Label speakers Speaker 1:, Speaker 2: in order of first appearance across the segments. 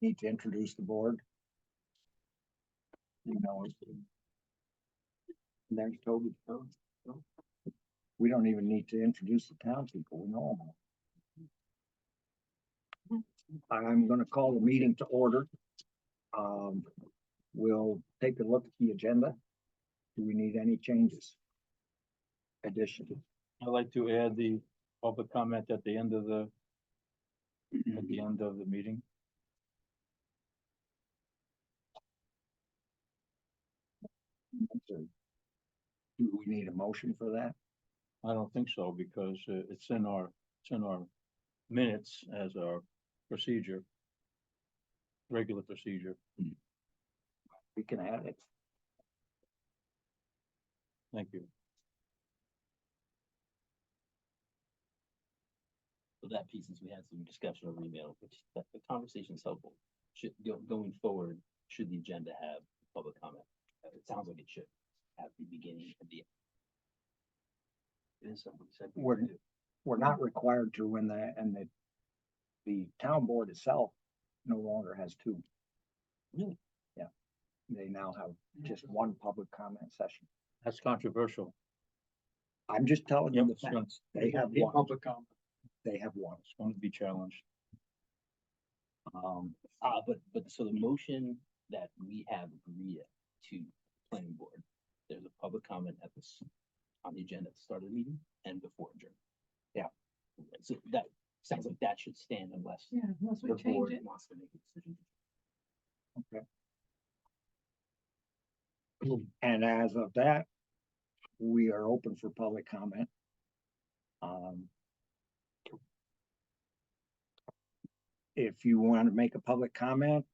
Speaker 1: need to introduce the board. You know. And there's Toby. We don't even need to introduce the town people, we know them all. I'm gonna call the meeting to order. We'll take a look at the agenda. Do we need any changes? Additions?
Speaker 2: I'd like to add the public comment at the end of the meeting.
Speaker 1: Do we need a motion for that?
Speaker 2: I don't think so, because it's in our minutes as our procedure. Regular procedure.
Speaker 1: We can add it.
Speaker 2: Thank you.
Speaker 3: So that piece, since we had some discussion over email, which the conversation is helpful. Should going forward, should the agenda have public comment? It sounds like it should at the beginning and the end. It is something we said we would do.
Speaker 1: We're not required to when the town board itself no longer has two.
Speaker 3: Really?
Speaker 1: Yeah. They now have just one public comment session.
Speaker 2: That's controversial.
Speaker 1: I'm just telling you
Speaker 2: Yep,
Speaker 1: the
Speaker 2: it's gonna-
Speaker 1: facts. They have
Speaker 4: Need
Speaker 1: one.
Speaker 4: public comment.
Speaker 1: They have one.
Speaker 2: It's going to be challenged.
Speaker 3: But so the motion that we have agreed to planning board, there's a public comment at this, on the agenda at the start of the meeting and before adjournment.
Speaker 1: Yeah.
Speaker 3: So that sounds like that should stand unless
Speaker 5: Yeah, unless
Speaker 3: the
Speaker 5: we change
Speaker 3: board
Speaker 5: it.
Speaker 3: wants to make a decision.
Speaker 1: And as of that, we are open for public comment. If you want to make a public comment,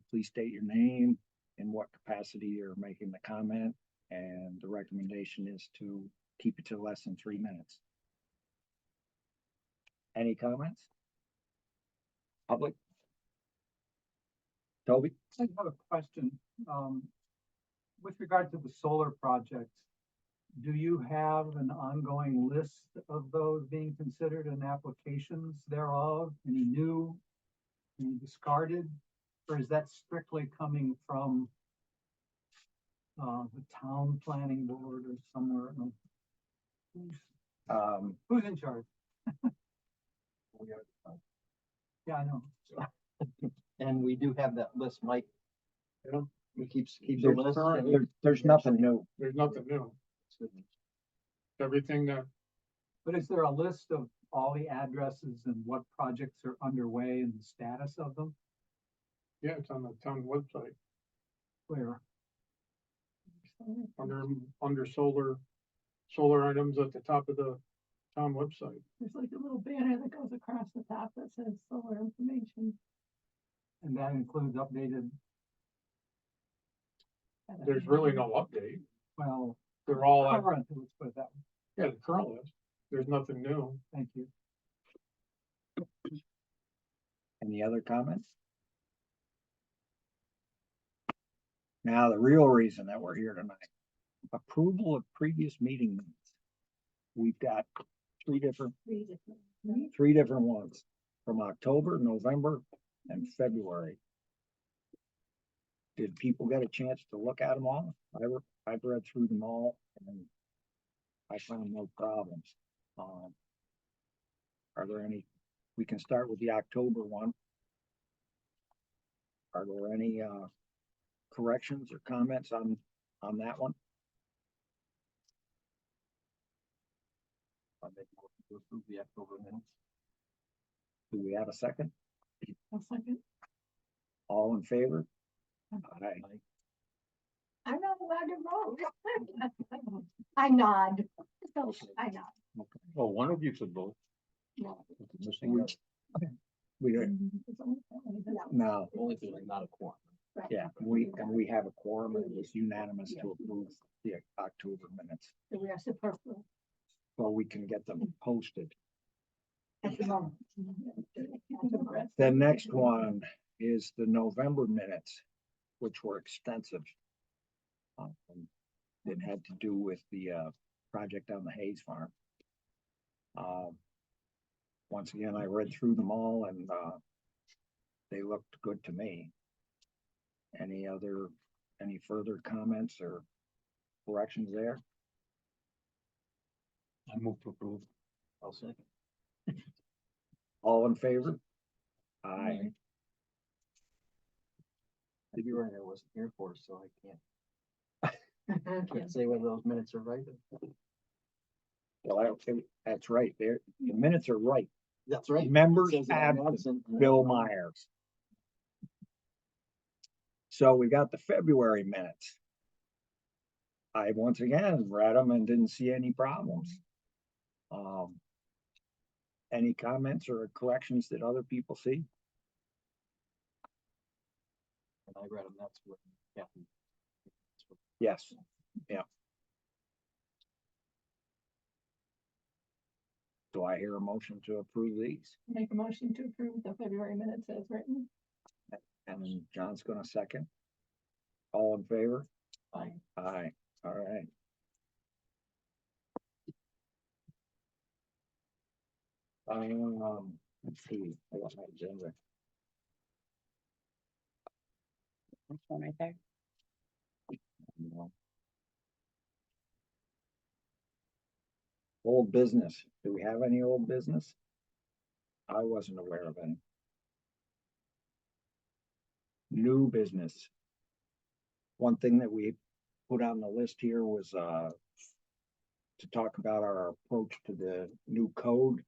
Speaker 1: please state your name and what capacity you're making the comment. And the recommendation is to keep it to less than 3 minutes. Any comments? Public? Toby?
Speaker 4: I have a question. With regard to the solar project, do you have an ongoing list of those being considered and applications thereof? Any new, any discarded? Or is that strictly coming from the town planning board or somewhere? Who's in charge? Yeah, I know.
Speaker 6: And we do have that list, Mike.
Speaker 4: Yeah.
Speaker 6: He keeps the
Speaker 1: There's,
Speaker 6: list.
Speaker 1: there's nothing new.
Speaker 4: There's nothing new. Everything that. But is there a list of all the addresses and what projects are underway and the status of them? Yeah, it's on the town website. Where? Under solar items at the top of the town website.
Speaker 5: There's like a little banner that goes across the top that says solar information.
Speaker 4: And that includes updated,
Speaker 5: I don't
Speaker 7: There's
Speaker 5: know.
Speaker 7: really no update.
Speaker 4: well,
Speaker 7: They're all,
Speaker 4: current, let's put it that way.
Speaker 7: yeah, the current list. There's nothing new.
Speaker 4: Thank you.
Speaker 1: Any other comments? Now, the real reason that we're here tonight, approval of previous meeting minutes. We've got three different ones from October, November, and February. Did people get a chance to look at them all? I've read through them all and I found no problems. Are there any, we can start with the October one. Are there any, corrections or comments on that one?
Speaker 3: I'll make a motion to approve the October minutes.
Speaker 1: Do we have a second?
Speaker 5: A second.
Speaker 1: All in favor? Aye.
Speaker 5: I'm not allowed to vote. I nod. So, I nod.
Speaker 2: Well, one of you could vote.
Speaker 5: No.
Speaker 2: Missing
Speaker 1: We-
Speaker 2: out.
Speaker 1: We, don't-
Speaker 5: It's only family, but no.
Speaker 1: no,
Speaker 3: Only if there's not a quorum.
Speaker 1: yeah, we have a quorum and it was unanimous to approve the October minutes.
Speaker 5: So we are superfluous
Speaker 1: So we can get them posted.
Speaker 5: at the moment.
Speaker 1: The next one is the November minutes, which were extensive. It had to do with the project on the Hayes Farm. Once again, I read through them all and they looked good to me. Any further comments or corrections there?
Speaker 2: I move to approve.
Speaker 3: I'll second.
Speaker 1: All in favor? Aye.
Speaker 6: To be right, I wasn't here for, it, so I can't say whether those minutes are right.
Speaker 1: Well, I don't think, that's right, there, the minutes are right.
Speaker 6: That's right.
Speaker 1: Members
Speaker 6: Says that I'm
Speaker 1: absent,
Speaker 6: absent.
Speaker 1: Bill Myers. So we got the February minutes. I once again read them and didn't see any problems. Any comments or corrections that other people see?
Speaker 6: And I read them, that's what Kathy.
Speaker 1: Yes, yeah. Do I hear a motion to approve these?
Speaker 5: Make a motion to approve the February minutes as written.
Speaker 1: And John's gonna second. All in favor?
Speaker 5: Aye.
Speaker 1: Aye, all right. Let's see, I got my agenda.
Speaker 8: Next one right there.
Speaker 1: No. Old business, do we have any old business? I wasn't aware of any. New business. One thing that we put on the list here was, to talk about our approach to the new code.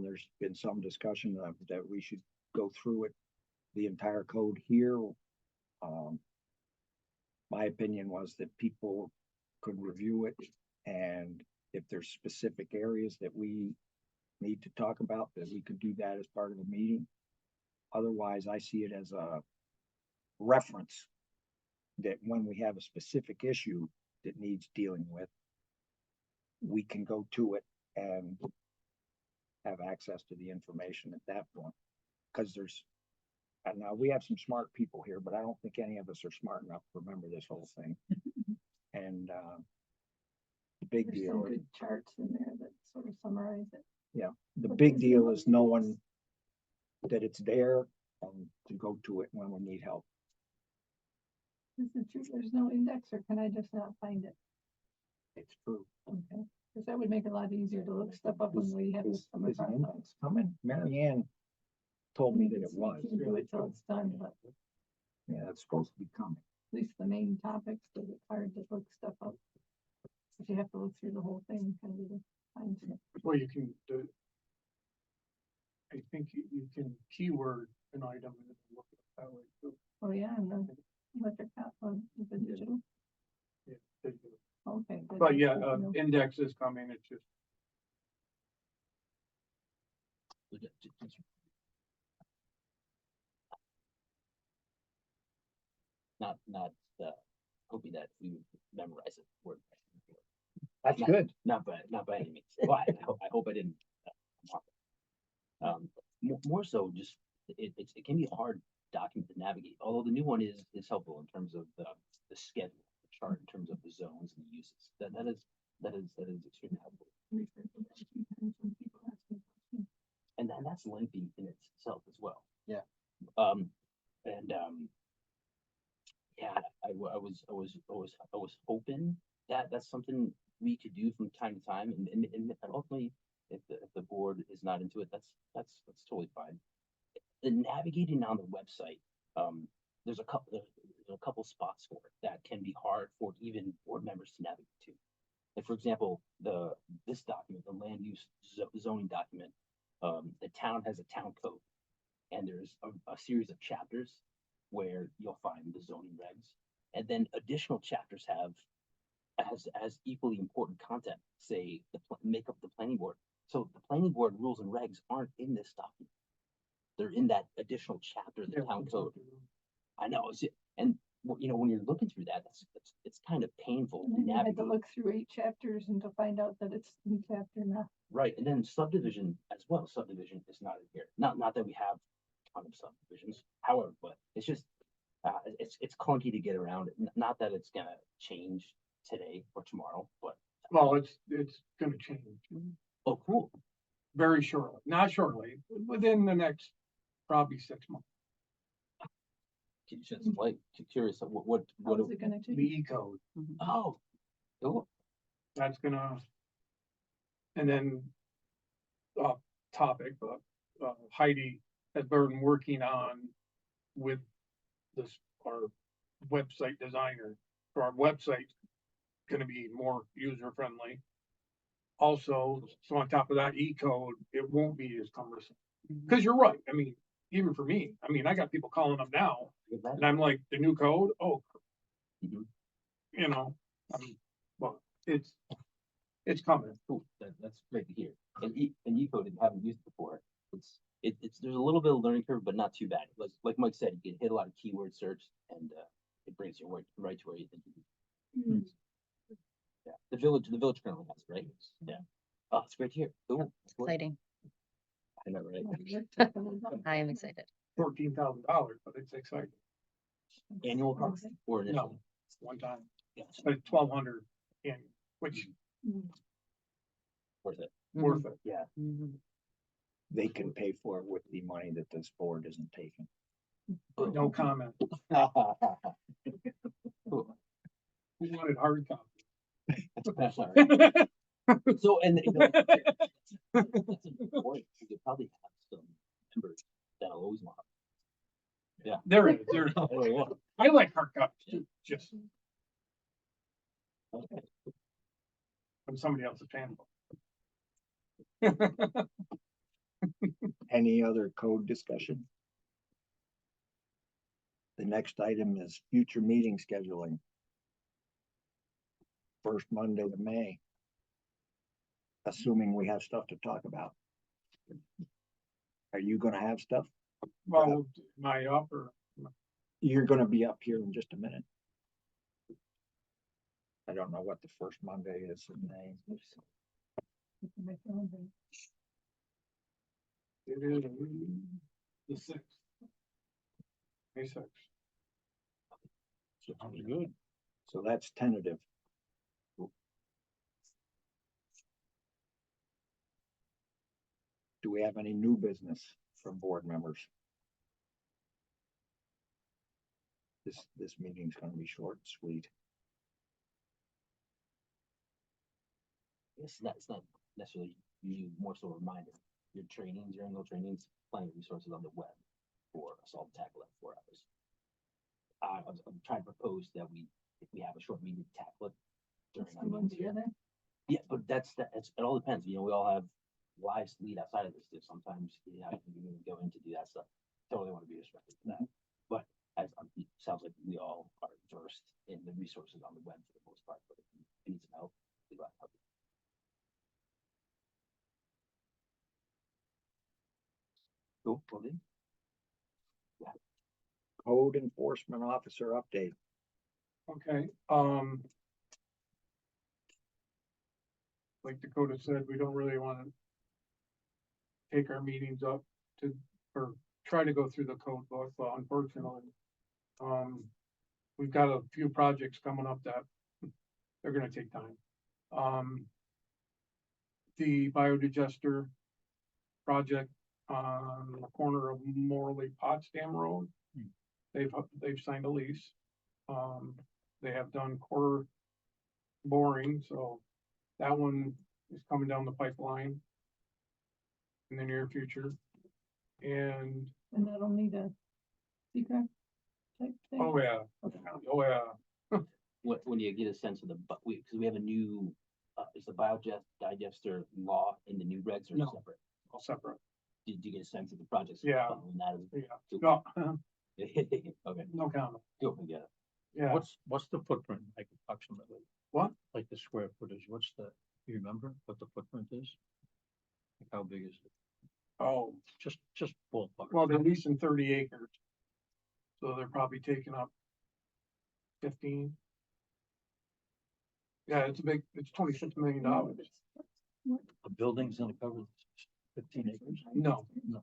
Speaker 1: There's been some discussion that we should go through it, the entire code here. My opinion was that people could review it, and if there's specific areas that we need to talk about, that we could do that as part of the meeting. Otherwise, I see it as a reference that when we have a specific issue that needs dealing with, we can go to it and have access to the information at that point. Because and now we have some smart people here, but I don't think any of us are smart enough to remember this whole thing. And, the big
Speaker 5: There's
Speaker 1: deal,
Speaker 5: some good charts in there that sort of summarize it.
Speaker 1: the big deal is knowing that it's there and to go to it when we need help.
Speaker 5: Is it true there's no index, or can I just not find it?
Speaker 1: It's true.
Speaker 5: Okay, because that would make it a lot easier to look stuff up when we have this.
Speaker 1: Is the index coming? Mary Ann told me that it was.
Speaker 5: We can do it till it's done, but
Speaker 1: Yeah, it's supposed to be coming.
Speaker 5: at least the main topics, because it's hard to look stuff up. If you have to look through the whole thing, kind of find stuff.
Speaker 7: Well, you can do. I think you can keyword an item and then look at it that way too.
Speaker 5: Oh, yeah, and the electric, the digital,
Speaker 7: Yeah, digital.
Speaker 5: okay. good.
Speaker 7: But yeah,
Speaker 5: Good to know.
Speaker 7: index is coming, it's just,
Speaker 3: Not, hoping that we would memorize it word. by word.
Speaker 1: That's
Speaker 3: Not-
Speaker 1: good.
Speaker 3: Not by any means. Well, I hope I didn't. More so just, it can be a hard document to navigate, although the new one is helpful in terms of the schedule, the chart, in terms of the zones and the uses. That is extremely helpful.
Speaker 5: Refer to that a few times when people ask me questions.
Speaker 3: And that's lengthy in itself as well.
Speaker 6: Yeah.
Speaker 3: Yeah, I was hoping that that's something we could do from time to time, and ultimately, if the board is not into it, that's totally fine. The navigating on the website, there's a couple spots for it that can be hard for even board members to navigate to. Like, for example, this document, the land use zoning document, the town has a town code, and there's a series of chapters where you'll find the zoning regs, and then additional chapters have as equally important content, say make up the planning board. So the planning board rules and regs aren't in this document. They're in that additional chapter of the town code. I know, and when you're looking through that, it's kind of painful
Speaker 5: And
Speaker 3: to
Speaker 5: then you had to
Speaker 3: navigate.
Speaker 5: look through 8 chapters and to find out that it's in chapter now.
Speaker 3: Right, and then subdivision as well, subdivision is not in here, not that we have a ton of subdivisions, however, but it's just, it's clunky to get around, not that it's gonna change today or tomorrow, but,
Speaker 7: well, it's gonna change
Speaker 3: oh, cool,
Speaker 7: very shortly, not shortly, within the next probably 6 months.
Speaker 3: Just like, curious, what,
Speaker 5: How's it gonna
Speaker 7: The
Speaker 5: change?
Speaker 7: E-code,
Speaker 3: oh, cool.
Speaker 7: that's gonna. And then, topic, Heidi has been working on with this, our website designer, for our website gonna be more user friendly. Also, so on top of that E-code, it won't be as cumbersome. Cause you're right, I mean, even for me, I mean, I got people calling up now, and I'm like, the new code, oh,
Speaker 3: Mhm.
Speaker 7: you know, well, it's coming.
Speaker 3: Cool, that's great to hear. And E-code, if you haven't used it before, it's, there's a little bit of learning curve, but not too bad. Like Mike said, you can hit a lot of keyword search and, it brings you right to where you think you need.
Speaker 5: Mm.
Speaker 3: Yeah, the village currently has, it, right? Yeah. Oh, it's great to hear. Cool. Cool.
Speaker 8: Exciting.
Speaker 3: I know, right?
Speaker 8: I am excited.
Speaker 7: $14,000, but it's exciting.
Speaker 3: Annual cost or initial?
Speaker 7: No, one time,
Speaker 3: Yeah,
Speaker 7: but 1,200 in, which
Speaker 3: worth it.
Speaker 7: worth it.
Speaker 3: Yeah.
Speaker 1: They can pay for it with the money that this board isn't taking.
Speaker 7: No comment.
Speaker 3: Cool.
Speaker 7: Who wanted hard copy?
Speaker 3: That's all right. So, and you know, that's important. You could probably have some members that'll always want.
Speaker 7: There is,
Speaker 3: Oh, yeah.
Speaker 7: I like hard copies too, just
Speaker 3: Okay.
Speaker 7: when somebody else is paying.
Speaker 1: Any other code discussion? The next item is future meeting scheduling. First Monday of May. Assuming we have stuff to talk about. Are you gonna have stuff?
Speaker 7: Well, my upper,
Speaker 1: You're gonna be up here in just a minute. I don't know what the first Monday is in May.
Speaker 7: it is the 6th. May 6th.
Speaker 2: Sounds good.
Speaker 1: So that's tentative. Do we have any new business from board members? This meeting's gonna be short and sweet.
Speaker 3: It's not necessarily you, more so a reminder, your trainings, your annual trainings, plenty of resources on the web for us all to tackle at 4 hours. I'm trying to propose that if we have a short meeting, tackle it during our meetings here. Yeah, but it all depends, you know, we all have lives to lead outside of this, too. Sometimes, you know, you go in to do that stuff, totally want to be respectful to that. But it sounds like we all are versed in the resources on the web for the most part, but if you need some help, we'd like to help you. Cool, well then.
Speaker 1: Code enforcement officer update.
Speaker 7: Okay, like Dakota said, we don't really wanna take our meetings up to, or try to go through the code book, but unfortunately, we've got a few projects coming up that they're gonna take time. The biodigester project on the corner of Morley Potsdam Road, they've signed a lease. They have done core boring, so that one is coming down the pipeline in the near future. And,
Speaker 5: And that'll need a secret type thing.
Speaker 7: oh yeah,
Speaker 5: Okay.
Speaker 7: oh yeah,
Speaker 3: When you get a sense of because we have a new, is the biodigester law in the new regs or
Speaker 7: No.
Speaker 3: separate?
Speaker 7: all separate,
Speaker 3: Did you get a sense of the projects?
Speaker 7: Yeah.
Speaker 3: following that
Speaker 7: yeah, no,
Speaker 3: Okay,
Speaker 7: no comment,
Speaker 3: go and get it.
Speaker 7: yeah.
Speaker 2: What's the footprint, like approximately?
Speaker 7: What?
Speaker 2: Like the square footage, do you remember what the footprint is? Like how big is it?
Speaker 7: Oh,
Speaker 2: Just ballpark.
Speaker 7: well, they're leasing 30 acres. So they're probably taking up 15. Yeah, it's $26 million.
Speaker 2: The building's gonna cover 15 acres?
Speaker 7: No.
Speaker 2: No.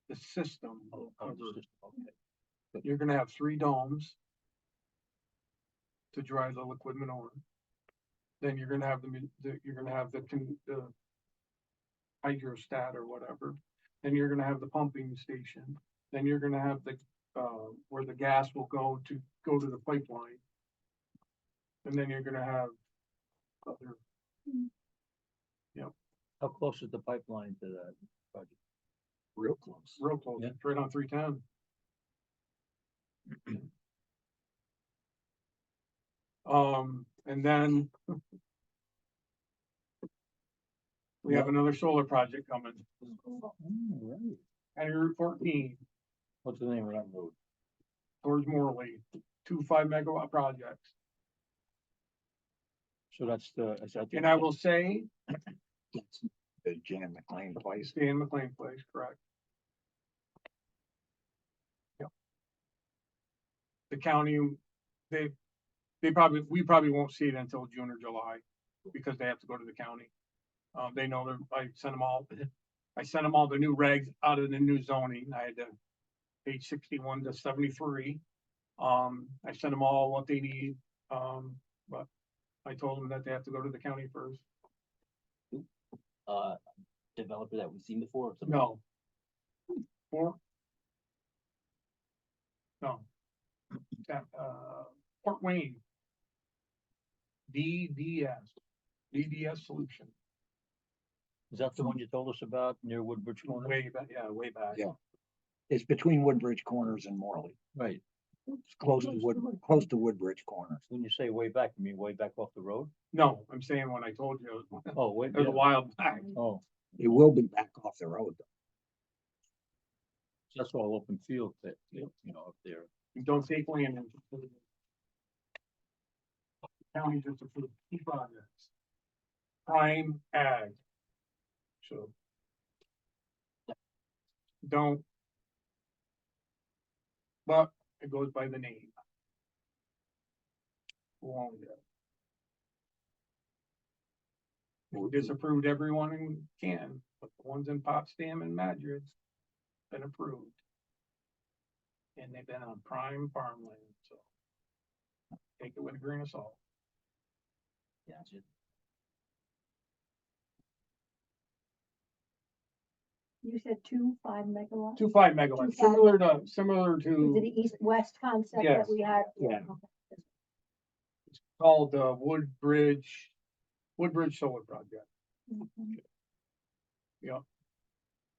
Speaker 7: The system,
Speaker 2: Oh,
Speaker 7: covers-
Speaker 2: it's just- okay.
Speaker 7: you're gonna have 3 domes to dry the liquid manure. Then you're gonna have the hydrostat or whatever. Then you're gonna have the pumping station. Then you're gonna have the where the gas will go to the pipeline. And then you're gonna have other,
Speaker 2: How close is the pipeline to that project?
Speaker 6: Real close.
Speaker 7: real close,
Speaker 2: Yeah.
Speaker 7: it's right on 310. And then we have another solar project coming,
Speaker 2: Right.
Speaker 7: County Route 14
Speaker 2: What's the name of that road?
Speaker 7: towards Morley, 2 5 megawatt projects.
Speaker 2: So that's the, is that? the-
Speaker 7: And I will say,
Speaker 1: That's the Jan McLean place.
Speaker 7: Dan McLean Place, correct? Yep. The county, they we probably won't see it until June or July, because they have to go to the county. They know that I sent them all the new regs out of the new zoning. I had to page 61 to 73. I sent them all what they need, but I told them that they have to go to the county first.
Speaker 3: Developer that we've seen before? or something?
Speaker 7: No. No. Fort Wayne. DDS Solution,
Speaker 2: Is that the one you told us about near Woodbridge Corner?
Speaker 7: way back, yeah, way back.
Speaker 1: Yeah. It's between Woodbridge Corners and Morley.
Speaker 2: Right.
Speaker 1: It's close to Woodbridge Corners.
Speaker 2: When you say way back, you mean way back off the road?
Speaker 7: No, I'm saying when I told you,
Speaker 2: Oh, wait.
Speaker 7: it was a while back.
Speaker 2: Oh,
Speaker 1: It will be back off the road though.
Speaker 2: that's all open field that, you know, up there.
Speaker 7: You don't take land into. County just approved 2 projects. Prime ag. So. Don't. But it goes by the name. Who owned it? We disapproved everyone in Canton, but the ones in Potsdam and Madrid's been approved. And they've been on prime farmland, so. Take it with a grain of salt.
Speaker 3: Gotcha.
Speaker 5: You said 2 5 megawatts?
Speaker 7: 2 5 megawatts,
Speaker 5: 2 5.
Speaker 7: similar
Speaker 5: Is it
Speaker 7: to,
Speaker 5: the east-west concept
Speaker 7: Yes.
Speaker 5: that we had?
Speaker 1: Yeah.
Speaker 5: Okay.
Speaker 7: called Woodbridge Solar Project.
Speaker 5: Mhm.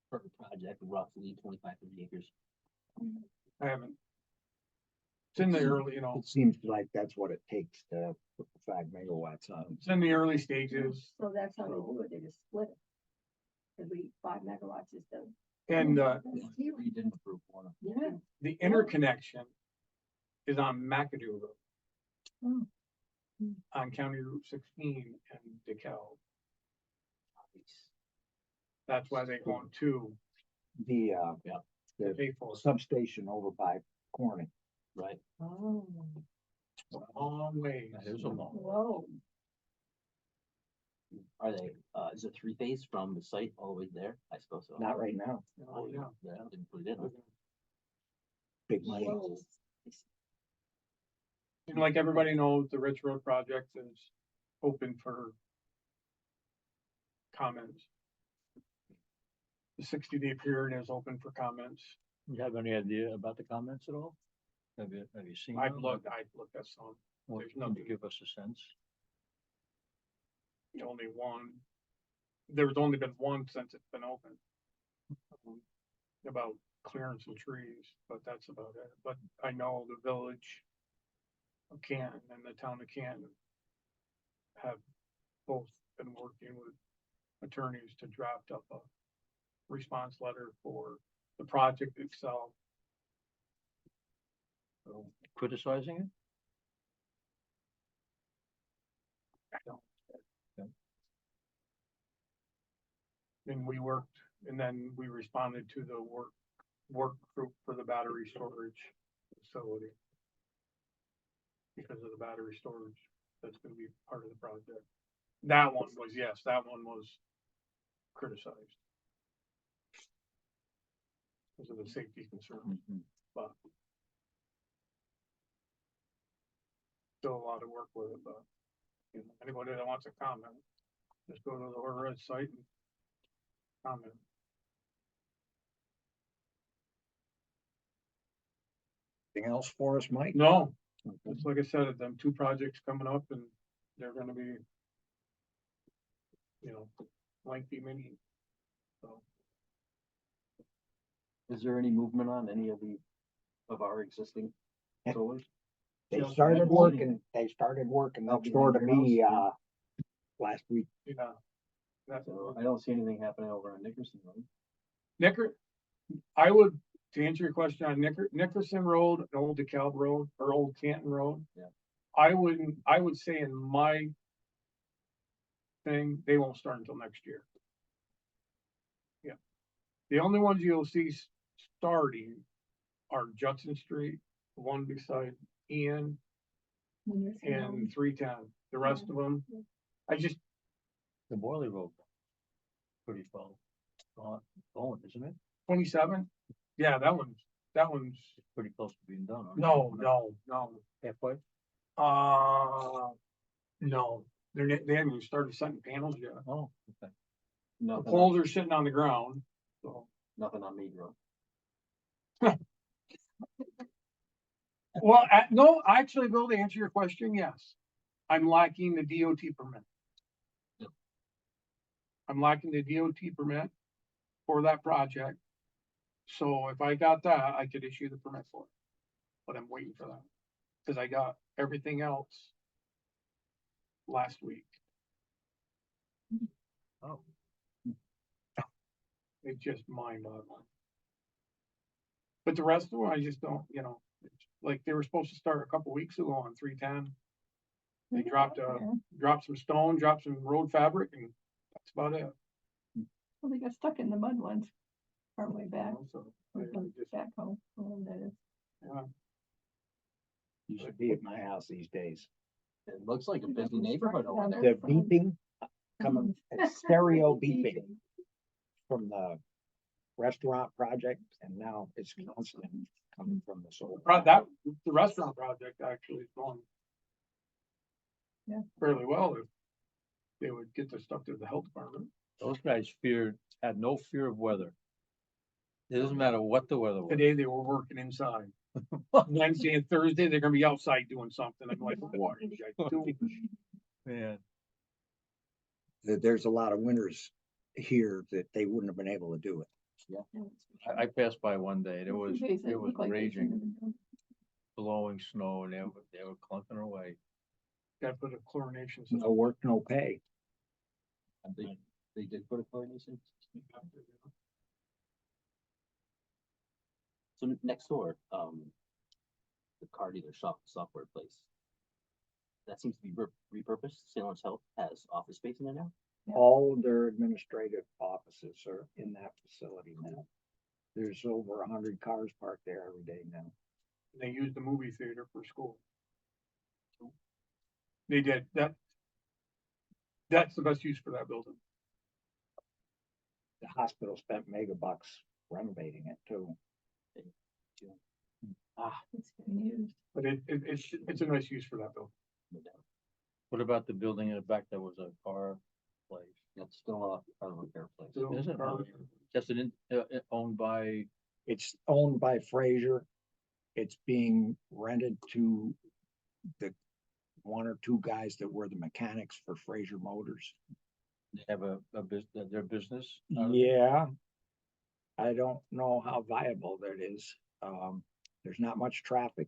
Speaker 3: Per project, roughly 25-30 acres.
Speaker 7: I haven't. It's in the early,
Speaker 1: It seems like that's what it takes to put the 5 megawatts on.
Speaker 7: it's in the early stages,
Speaker 5: So that's how they do it, they just split it. Cause 5 megawatts is the.
Speaker 7: and,
Speaker 5: That's huge.
Speaker 6: You didn't approve one.
Speaker 5: Yeah.
Speaker 7: the interconnection is on McAdoo Road.
Speaker 5: Hmm. Hmm.
Speaker 7: On County Route 16 and DeKalb. That's why they're going to
Speaker 1: The,
Speaker 7: pay for it.
Speaker 1: substation over by Corning.
Speaker 3: Right.
Speaker 5: Oh,
Speaker 7: a long way.
Speaker 2: That is a long.
Speaker 5: whoa.
Speaker 3: Are they, is it 3-phase from the site all the way there? I suppose so.
Speaker 1: Not right now.
Speaker 7: Oh, yeah.
Speaker 3: Yeah, I didn't put it in.
Speaker 1: Big money.
Speaker 5: Whoa.
Speaker 7: And like everybody knows, the Rich Road project is open for comments. The 60-day period is open for comments.
Speaker 2: You have any idea about the comments at all? Have you seen?
Speaker 7: I've
Speaker 2: them?
Speaker 7: looked at some,
Speaker 2: Or
Speaker 7: there's
Speaker 2: Can you
Speaker 7: nothing.
Speaker 2: give us a sense?
Speaker 7: only one. There's only been one since it's been open. About clearing some trees, but that's about it. But I know the village of Canton and the town of Canton have both been working with attorneys to draft up a response letter for the project itself. So
Speaker 2: Criticizing it?
Speaker 7: I don't.
Speaker 2: Okay.
Speaker 7: And we worked, and then we responded to the work group for the battery storage facility. Because of the battery storage, that's gonna be part of the project. That one was, yes, that one was criticized. Because of the safety concern,
Speaker 2: Mhm.
Speaker 7: but. Still a lot of work with it, but, you know, anybody that wants to comment, just go to the Red site and comment.
Speaker 1: Anything else for us, Mike?
Speaker 7: No, it's like I said, them two projects coming up and they're gonna be, you know, lengthy meetings. So,
Speaker 6: Is there any movement on any of our existing solars?
Speaker 1: They
Speaker 7: Yeah.
Speaker 1: started working
Speaker 6: Up
Speaker 1: next door to
Speaker 6: behind your
Speaker 1: me,
Speaker 6: house?
Speaker 1: last week.
Speaker 7: yeah. That's,
Speaker 6: So I don't see anything happening over on Nickerson Road.
Speaker 7: I would, to answer your question on Nickerson Road, and Old DeKalb Road, or Old Canton Road.
Speaker 6: Yeah.
Speaker 7: I would say in my thing, they won't start until next year. Yeah. The only ones you'll see starting are Judson Street, the one beside Ian and 310. The rest of them,
Speaker 2: The Boiler Road. Pretty full. Going, isn't it?
Speaker 7: 27? Yeah, that one's,
Speaker 2: It's pretty close to being done. aren't
Speaker 7: no,
Speaker 2: they?
Speaker 7: no.
Speaker 2: Halfway?
Speaker 7: No, they haven't even started setting panels yet.
Speaker 2: Oh, okay.
Speaker 7: The
Speaker 6: Nothing
Speaker 7: poles
Speaker 6: on,
Speaker 7: are sitting on the ground, so.
Speaker 6: nothing on Mead Road.
Speaker 7: Well, no, actually, Bill, to answer your question, yes. I'm lacking the DOT permit.
Speaker 6: Yep.
Speaker 7: I'm lacking the DOT permit for that project. So if I got that, I could issue the permit for it. But I'm waiting for that, cause I got everything else last week.
Speaker 2: Oh.
Speaker 7: It's just mind boggling. But the rest of them, I just don't, it's like they were supposed to start a couple weeks ago on 310. They dropped some stone, dropped some road fabric, and that's about it.
Speaker 5: Well, they got stuck in the mud once, partway back,
Speaker 7: So, I just-
Speaker 5: back home, wherever that is.
Speaker 7: yeah.
Speaker 1: You should be at my house these days.
Speaker 6: It looks like a busy neighborhood over
Speaker 5: Yeah,
Speaker 6: there.
Speaker 1: The beeping coming, it's stereo beeping from the restaurant project, and now it's constant coming from the solar.
Speaker 7: The restaurant project actually is going.
Speaker 5: Yeah.
Speaker 7: Fairly well if they would get the stuff to the health department.
Speaker 2: Those guys had no fear of weather. It doesn't matter what the weather was.
Speaker 7: Today they were working inside. Wednesday and Thursday, they're gonna be outside doing something. I'm like, what are you guys doing?
Speaker 2: Man,
Speaker 1: There's a lot of winters here that they wouldn't have been able to do it.
Speaker 2: I passed by one day and it was raging, blowing snow and they were clunking away.
Speaker 7: Gotta put a chlorination
Speaker 1: No
Speaker 7: system.
Speaker 1: work, no pay.
Speaker 6: And they did put a chlorination system.
Speaker 3: So next door, the car dealer shop software place. That seems to be repurposed. Salem's Health has office space in there now.
Speaker 1: All of their administrative offices are in that facility now. There's over 100 cars parked there every day now.
Speaker 7: They used the movie theater for school. They did that. That's the best use for that building.
Speaker 1: The hospital spent mega bucks renovating it too.
Speaker 5: It's getting used.
Speaker 7: But it's a nice use for that building.
Speaker 3: No doubt.
Speaker 2: What about the building in the back that was a car place?
Speaker 6: That's still a car repair place.
Speaker 7: So,
Speaker 2: Is it?
Speaker 7: car-
Speaker 2: Just owned by,
Speaker 1: It's owned by Fraser. It's being rented to the one or two guys that were the mechanics for Fraser Motors.
Speaker 2: they have their business? out of it?
Speaker 1: Yeah. I don't know how viable that is. There's not much traffic.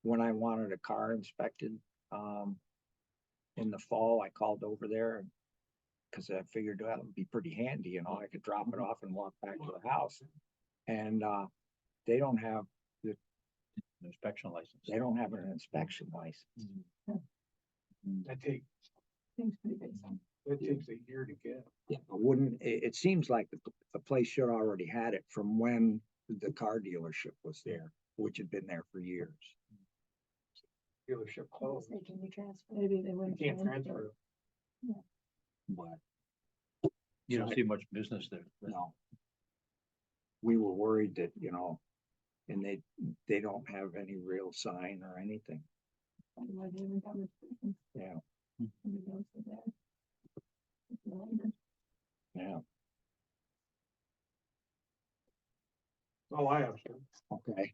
Speaker 1: When I wanted a car inspected, in the fall, I called over there. Cause I figured that would be pretty handy, I could drop it off and walk back to the house. And, they don't have
Speaker 2: Inspection license.
Speaker 1: They don't have an inspection license.
Speaker 7: That takes a year to get.
Speaker 1: It seems like the place should already had it from when the car dealership was there, which had been there for years.
Speaker 7: Dealership closed.
Speaker 5: Can you transfer? Maybe they
Speaker 7: You
Speaker 5: wouldn't.
Speaker 7: can't transfer.
Speaker 1: But
Speaker 2: You don't see much business there.
Speaker 1: no. We were worried that, and they don't have any real sign or anything. Yeah, yeah,
Speaker 7: That's all I have, sir.
Speaker 1: okay.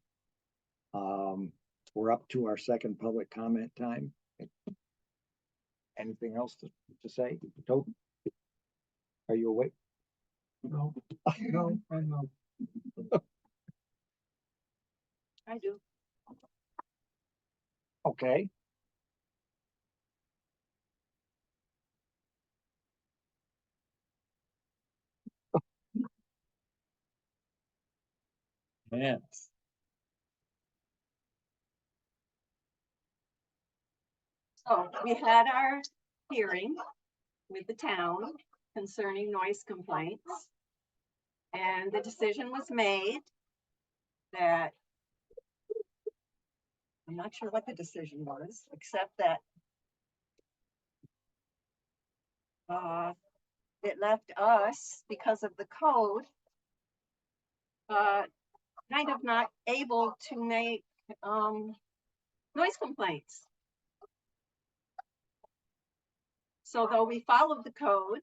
Speaker 1: We're up to our second public comment time. Anything else to say? Toby? Are you awake?
Speaker 4: No, no, I know.
Speaker 5: I do.
Speaker 1: Okay.
Speaker 2: Man,
Speaker 9: So we had our hearing with the town concerning noise complaints. And the decision was made that I'm not sure what the decision was, except that it left us, because of the code, kind of not able to make noise complaints. So though we followed the code,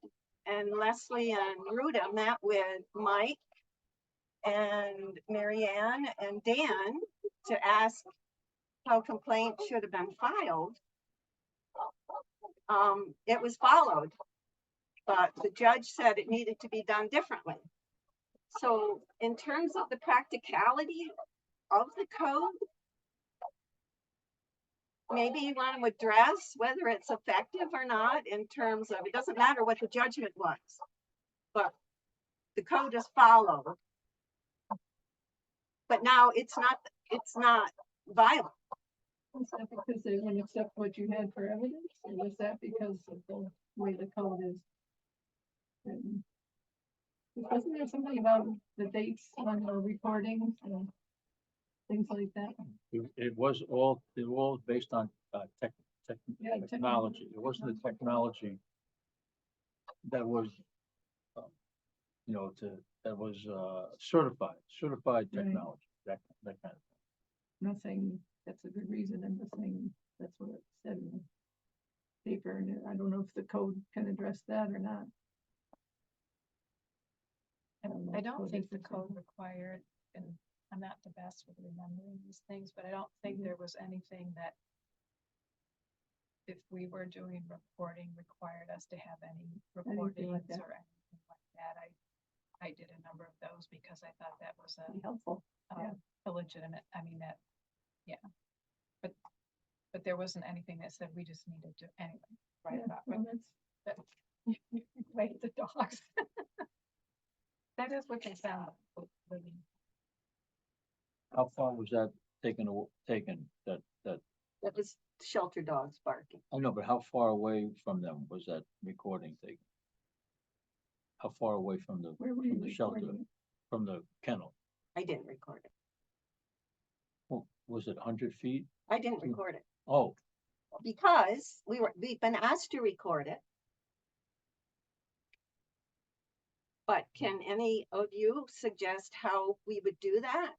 Speaker 9: and Leslie and Ruta met with Mike and Marianne and Dan to ask how complaints should have been filed, it was followed, but the judge said it needed to be done differently. So in terms of the practicality of the code, maybe you want to address whether it's effective or not in terms of, it doesn't matter what the judgment was, but the code is followed. But now it's not violent.
Speaker 10: Was that because they wouldn't accept what you had for evidence, or was that because of the way the code is written? Wasn't there something about the dates on the recordings and things like that?
Speaker 2: it was all based on,
Speaker 10: Yeah,
Speaker 2: technology. It wasn't the technology that was, that was, certified
Speaker 10: Right.
Speaker 2: technology, that kind of thing.
Speaker 10: I'm not saying that's a good reason, I'm just saying that's what it said in the paper, and I don't know if the code can address that or not.
Speaker 11: I don't
Speaker 10: what
Speaker 11: think
Speaker 10: is
Speaker 11: the
Speaker 10: it
Speaker 11: code
Speaker 10: saying?
Speaker 11: required, and I'm not the best with remembering these things, but I don't think there was anything that if we were doing reporting required us to have any recordings
Speaker 10: like that.
Speaker 11: or anything like that. I did a number of those because I thought that was
Speaker 10: Be helpful. yeah.
Speaker 11: a legitimate, I mean, that, yeah. But there wasn't anything that said we just needed to, anyway, write
Speaker 10: Yeah,
Speaker 11: about,
Speaker 10: well,
Speaker 11: but wait, the dogs. That is what they sound like.
Speaker 2: How far was that taken, that,
Speaker 9: That was shelter dogs barking.
Speaker 2: I know, but how far away from them was that recording taken? How far away from the,
Speaker 10: Where were you
Speaker 2: from the shelter,
Speaker 10: recording it?
Speaker 2: from the kennel?
Speaker 9: I didn't record it.
Speaker 2: Well, was it 100 feet?
Speaker 9: I didn't record it
Speaker 2: Oh,
Speaker 9: because we've been asked to record it. But can any of you suggest how we would do that?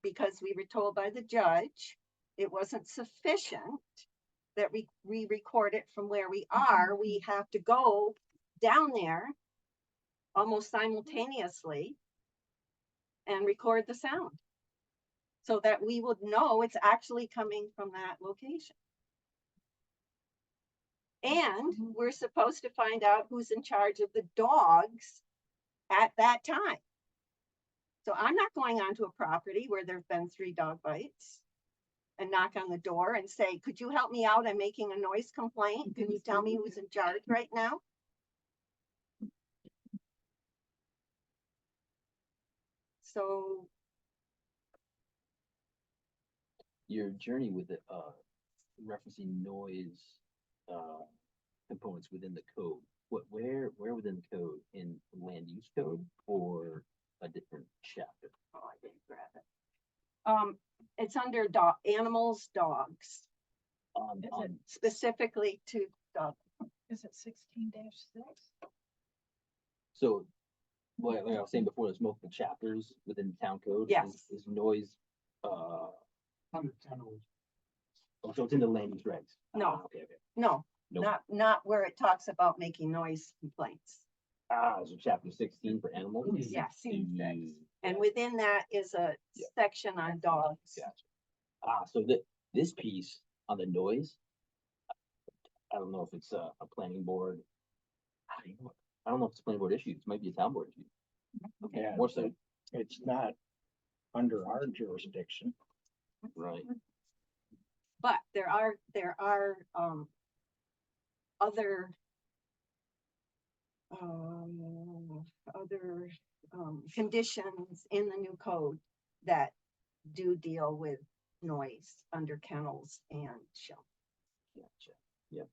Speaker 9: Because we were told by the judge, it wasn't sufficient that we record it from where we are. We have to go down there almost simultaneously and record the sound so that we would know it's actually coming from that location. And we're supposed to find out who's in charge of the dogs at that time. So I'm not going onto a property where there've been 3 dog bites and knock on the door and say, could you help me out? I'm making a noise complaint. Can you tell me who's in charge right now? So
Speaker 3: Your journey with it, referencing noise, components within the code, where within the code, in land use code or a different chapter?
Speaker 9: oh, I didn't grab it. It's under animals, dogs,
Speaker 3: On,
Speaker 11: Is
Speaker 3: on,
Speaker 9: specifically to dog.
Speaker 11: Is it 16-6?
Speaker 3: so, like I was saying before, there's multiple chapters within the town code.
Speaker 9: Yes.
Speaker 3: Is noise,
Speaker 4: Under kennels.
Speaker 3: oh, so it's in the land use regs?
Speaker 9: No.
Speaker 3: Okay.
Speaker 9: No,
Speaker 3: Nope.
Speaker 9: not where it talks about making noise complaints.
Speaker 3: So chapter 16 for animals?
Speaker 9: Yes.
Speaker 3: Mm,
Speaker 9: And within that is a
Speaker 3: Yeah.
Speaker 9: section on dogs.
Speaker 3: Gotcha. So this piece on the noise, I don't know if it's a planning board. I don't know if it's a planning board issue. It might be a town board issue.
Speaker 1: Yeah,
Speaker 3: More so,
Speaker 1: it's not under our jurisdiction.
Speaker 3: right?
Speaker 9: But there are, other, conditions in the new code that do deal with noise under kennels and shelters.
Speaker 3: Gotcha. Yep.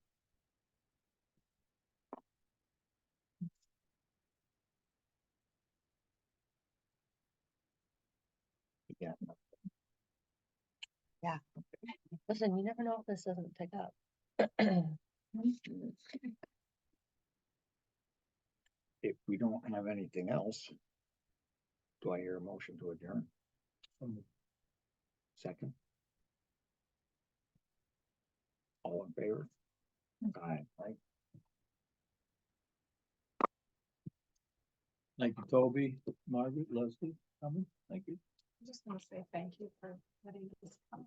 Speaker 1: Yeah.
Speaker 8: Listen, you never know if this doesn't pick up.
Speaker 1: If we don't have anything else, do I hear a motion to adjourn? Second? All in favor? Aye. Right.
Speaker 2: Thank you, Toby, Margaret, Leslie, coming, thank you.
Speaker 11: I just want to say thank you for letting this come.